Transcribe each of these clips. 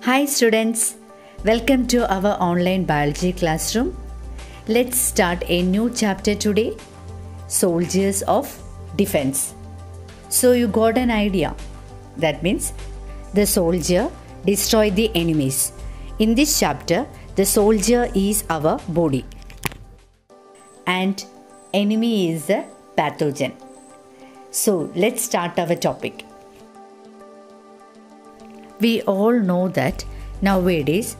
Hi students, welcome to our online biology classroom. Let's start a new chapter today, Soldiers of Defense. So you got an idea. That means the soldier destroyed the enemies. In this chapter, the soldier is our body and enemy is the pathogen. So let's start our topic. We all know that nowadays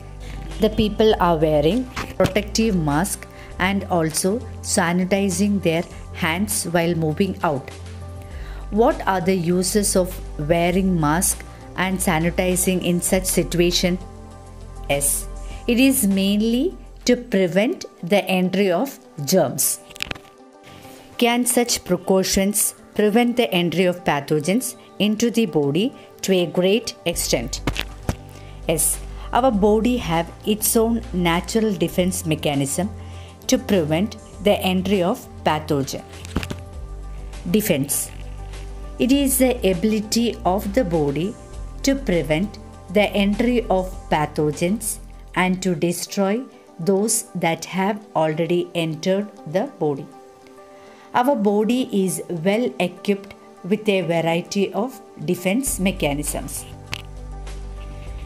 the people are wearing protective mask and also sanitizing their hands while moving out. What are the uses of wearing mask and sanitizing in such situation? Yes, it is mainly to prevent the entry of germs. Can such precautions prevent the entry of pathogens into the body to a great extent? Yes, our body have its own natural defense mechanism to prevent the entry of pathogen. Defense. It is the ability of the body to prevent the entry of pathogens and to destroy those that have already entered the body. Our body is well equipped with a variety of defense mechanisms.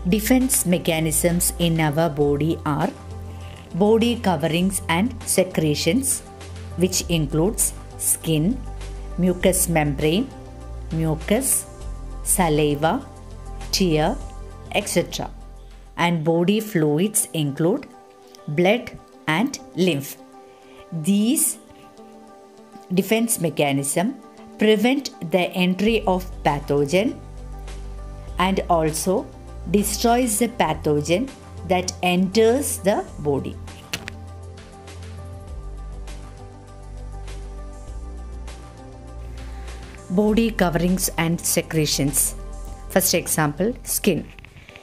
Defense mechanisms in our body are body coverings and secretions, which includes skin, mucous membrane, mucus, saliva, tear, etc. And body fluids include blood and lymph. These defense mechanisms prevent the entry of pathogen and also destroys the pathogen that enters the body. Body coverings and secretions. First example, skin.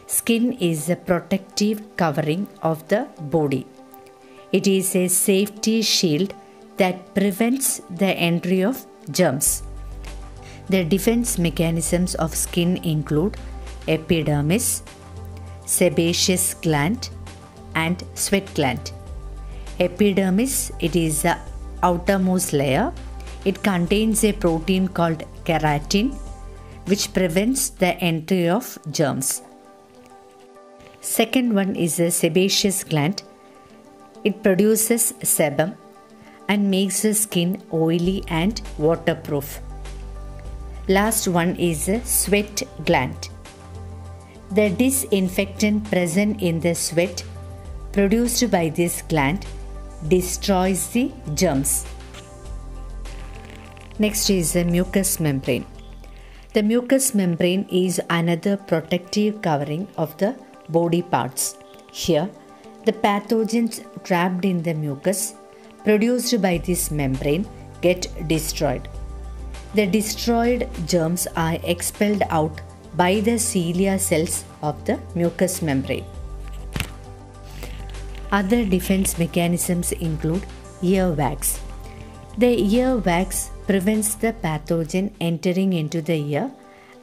Skin is a protective covering of the body. It is a safety shield that prevents the entry of germs. The defense mechanisms of skin include epidermis, sebaceous gland and sweat gland. Epidermis, it is the outermost layer. It contains a protein called keratin which prevents the entry of germs. Second one is the sebaceous gland. It produces sebum and makes the skin oily and waterproof. Last one is the sweat gland. The disinfectant present in the sweat produced by this gland destroys the germs. Next is the mucous membrane. The mucous membrane is another protective covering of the body parts. Here, the pathogens trapped in the mucus produced by this membrane get destroyed. The destroyed germs are expelled out by the cilia cells of the mucous membrane. Other defense mechanisms include ear wax. The ear wax prevents the pathogen entering into the ear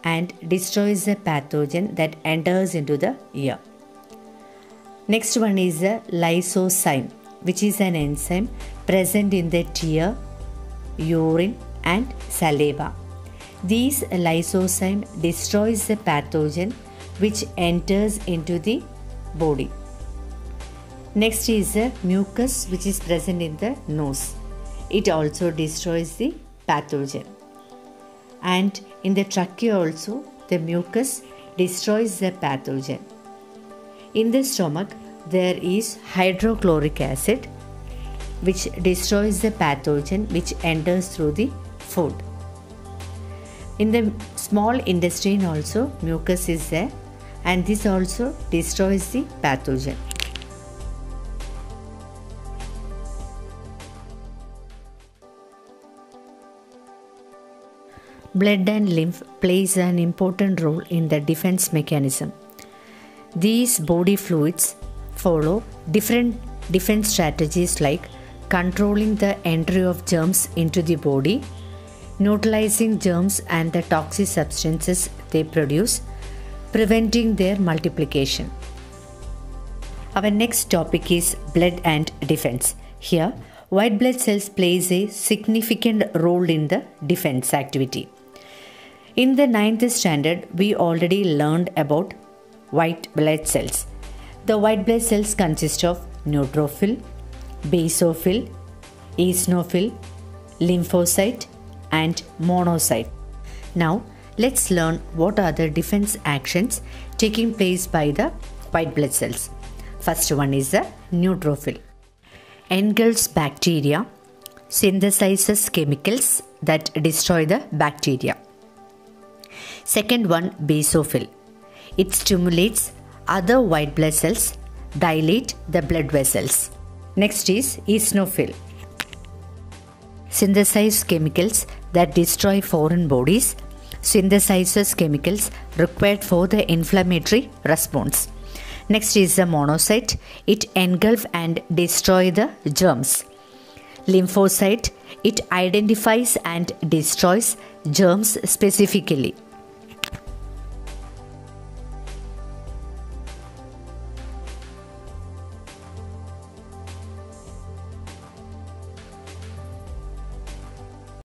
and destroys the pathogen that enters into the ear. Next one is the lysozyme, which is an enzyme present in the tear, urine and saliva. These lysozyme destroys the pathogen which enters into the body. Next is the mucus, which is present in the nose. It also destroys the pathogen. And in the trachea also, the mucus destroys the pathogen. In the stomach, there is hydrochloric acid which destroys the pathogen which enters through the food. In the small intestine also, mucus is there and this also destroys the pathogen. Blood and lymph plays an important role in the defense mechanism. These body fluids follow different defense strategies like controlling the entry of germs into the body, neutralizing germs and the toxic substances they produce, preventing their multiplication. Our next topic is blood and defense. Here, white blood cells plays a significant role in the defense activity. In the 9th standard, we already learned about white blood cells. The white blood cells consist of neutrophil, basophil, eosinophil, lymphocyte, and monocyte. Now, let's learn what are the defense actions taking place by the white blood cells. First one is the neutrophil. Engulfs bacteria, synthesizes chemicals that destroy the bacteria. Second one, basophil. It stimulates other white blood cells, dilate the blood vessels. Next is eosinophil. Synthesize chemicals that destroy foreign bodies, synthesizes chemicals required for the inflammatory response. Next is the monocyte. It engulfs and destroys the germs. Lymphocyte. It identifies and destroys germs specifically.